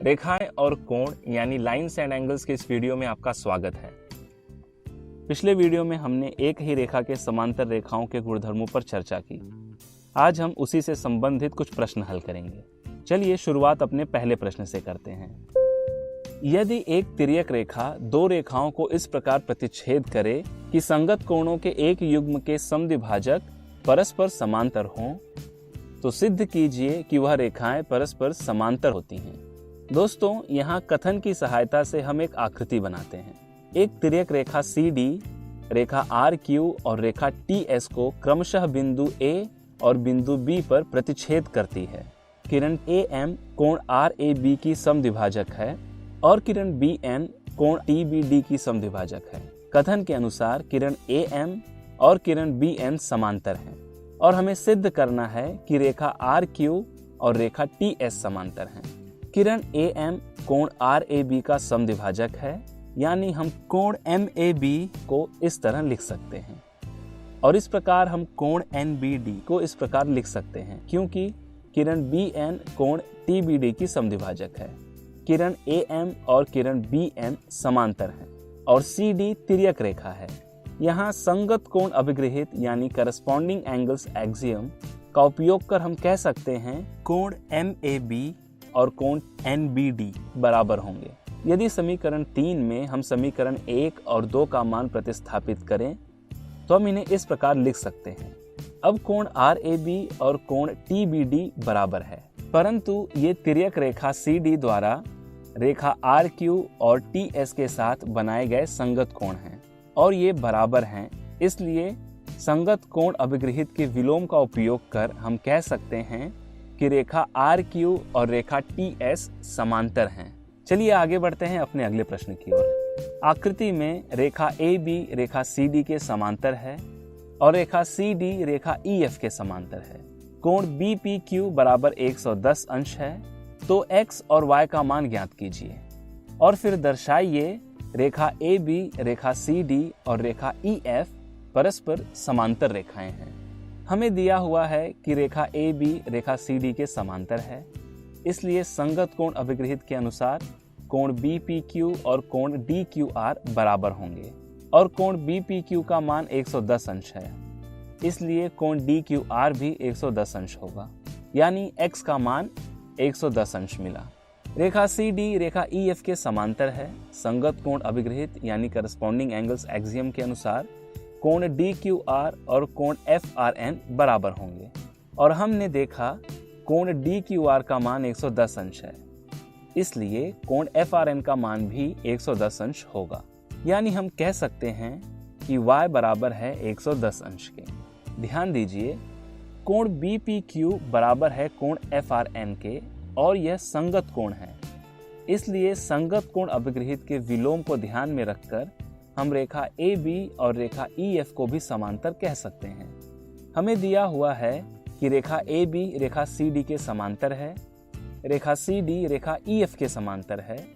रेखाएं और कोण यानी लाइन्स एंड एंगल्स के इस वीडियो में आपका स्वागत है। पिछले वीडियो में हमने एक ही रेखा के समांतर रेखाओं के गुणधर्मों पर चर्चा की। आज हम उसी से संबंधित कुछ प्रश्न हल करेंगे। चलिए शुरुआत अपने पहले प्रश्न से करते हैं। यदि एक तिर्यक रेखा दो रेखाओं को इस प्रकार प्रतिच्छेद करे कि संगत कोणों के एक युग्म के समद्विभाजक परस्पर समांतर हों, तो सिद्ध कीजिए कि वह रेखाएं परस्पर समांतर होती हैं। दोस्तों, यहाँ कथन की सहायता से हम एक आकृति बनाते हैं। एक तिर्यक रेखा CD, रेखा RQ और रेखा TS को क्रमशः बिंदु A और बिंदु B पर प्रतिच्छेद करती है। किरण AM कोण RAB की समद्विभाजक है और किरण BN कोण TBD की समद्विभाजक है। कथन के अनुसार किरण AM और किरण BN समांतर हैं और हमें सिद्ध करना है कि रेखा RQ और रेखा TS समांतर हैं। किरण AM कोण RAB का समद्विभाजक है, यानी हम कोण MAB को इस तरह लिख सकते हैं और इस प्रकार हम कोण NBD को इस प्रकार लिख सकते हैं, क्योंकि किरण BN कोण TBD की समद्विभाजक है। किरण AM और किरण BN समांतर हैं और CD तिर्यक रेखा है। यहाँ संगत कोण अभिगृहित यानी करस्पॉन्डिंग एंगल्स एक्सियम का उपयोग कर हम कह सकते हैं कोण MAB और कोण NBD बराबर होंगे। यदि समीकरण 3 में हम समीकरण 1 और 2 का मान प्रतिस्थापित करें तो हम इन्हें इस प्रकार लिख सकते हैं। अब कोण RAB और कोण TBD बराबर है, परंतु ये तिर्यक रेखा CD द्वारा रेखा RQ और TS के साथ बनाए गए संगत कोण हैं और ये बराबर हैं। इसलिए संगत कोण अभिगृहित के विलोम का उपयोग कर हम कह सकते हैं कि रेखा RQ और रेखा TS समांतर हैं। चलिए आगे बढ़ते हैं अपने अगले प्रश्न की ओर। आकृति में रेखा AB रेखा CD के समांतर है और रेखा CD रेखा EF के समांतर है। कोण BPQ बराबर 110 अंश है, तो x और y का मान ज्ञात कीजिए और फिर दर्शाइए रेखा AB रेखा CD और रेखा EF परस्पर समांतर रेखाएं हैं। हमें दिया हुआ है कि रेखा AB रेखा CD के समांतर है, इसलिए संगत कोण अभिगृहित के अनुसार कोण BPQ और कोण DQR बराबर होंगे और कोण BPQ का मान 110 अंश है, इसलिए कोण DQR भी 110 अंश होगा, यानी x का मान 110 अंश मिला। रेखा CD रेखा EF के समांतर है। संगत कोण अभिगृहित यानी करस्पॉन्डिंग एंगल्स एक्सियम के अनुसार कोण DQR और कोण FRN बराबर होंगे और हमने देखा कोण DQR का मान 110 अंश है, इसलिए कोण FRN का मान भी 110 अंश होगा, यानी हम कह सकते हैं कि y बराबर है 110 अंश के। ध्यान दीजिए, कोण BPQ बराबर है कोण FRN के और यह संगत कोण है, इसलिए संगत कोण अभिगृहित के विलोम को ध्यान में रखकर हम रेखा AB और रेखा EF को भी समांतर कह सकते हैं। हमें दिया हुआ है कि रेखा AB रेखा CD के समांतर है, रेखा CD रेखा EF के समांतर है।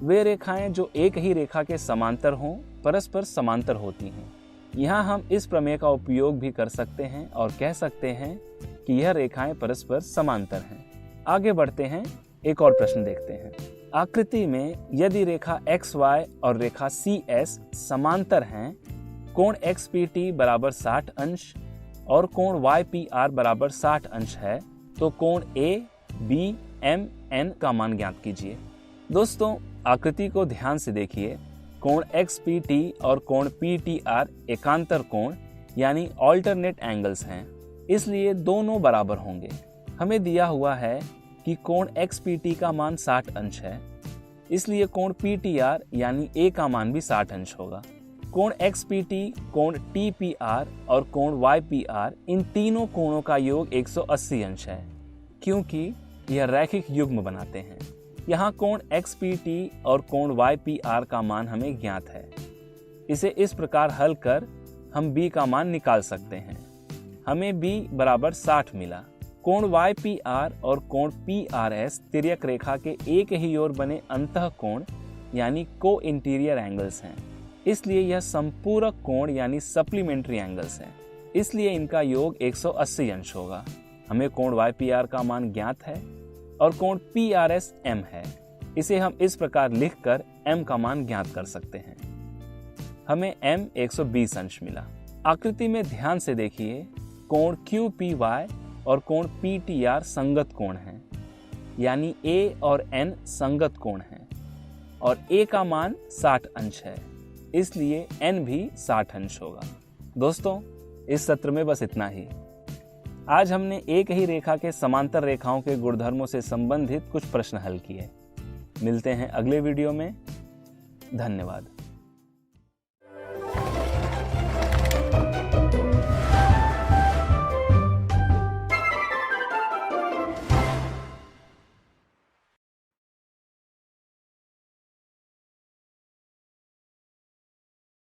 वे रेखाएं जो एक ही रेखा के समांतर हों परस्पर समांतर होती हैं। यहाँ हम इस प्रमेय का उपयोग भी कर सकते हैं और कह सकते हैं कि यह रेखाएं परस्पर समांतर हैं। आगे बढ़ते हैं, एक और प्रश्न देखते हैं। आकृति में यदि रेखा XY और रेखा CS समांतर हैं, कोण XPT बराबर 60 अंश और कोण YPR बराबर 60 अंश है, तो कोण ABMN का मान ज्ञात कीजिए। दोस्तों, आकृति को ध्यान से देखिए। कोण XPT और कोण PTR एकांतर कोण यानी ऑल्टरनेट एंगल्स हैं, इसलिए दोनों बराबर होंगे। हमें दिया हुआ है कि कोण XPT का मान 60 अंश है, इसलिए कोण PTR यानी A का मान भी 60 अंश होगा। कोण XPT, कोण TPR और कोण YPR इन तीनों कोणों का योग 180 अंश है, क्योंकि यह रैखिक युग्म बनाते हैं। यहाँ कोण XPT और कोण YPR का मान हमें ज्ञात है। इसे इस प्रकार हल कर हम B का मान निकाल सकते हैं। हमें B बराबर 60 मिला। कोण YPR और कोण PRS तिर्यक रेखा के एक ही ओर बने अंतः कोण यानी को इंटीरियर एंगल्स हैं, इसलिए यह संपूरक कोण यानी सप्लीमेंट्री एंगल्स हैं, इसलिए इनका योग 180 अंश होगा। हमें कोण YPR का मान ज्ञात है, और कोण PRSM है। इसे हम इस प्रकार लिखकर m का मान ज्ञात कर सकते हैं। हमें m 120 अंश मिला। आकृति में ध्यान से देखिए, कोण QPY और कोण PTR संगत कोण हैं, यानी A और N संगत कोण हैं और A का मान 60 अंश है, इसलिए N भी 60 अंश होगा। दोस्तों, इस सत्र में बस इतना ही। आज हमने एक ही रेखा के समांतर रेखाओं के गुणधर्मों से संबंधित कुछ प्रश्न हल किए। मिलते हैं अगले वीडियो में। धन्यवाद।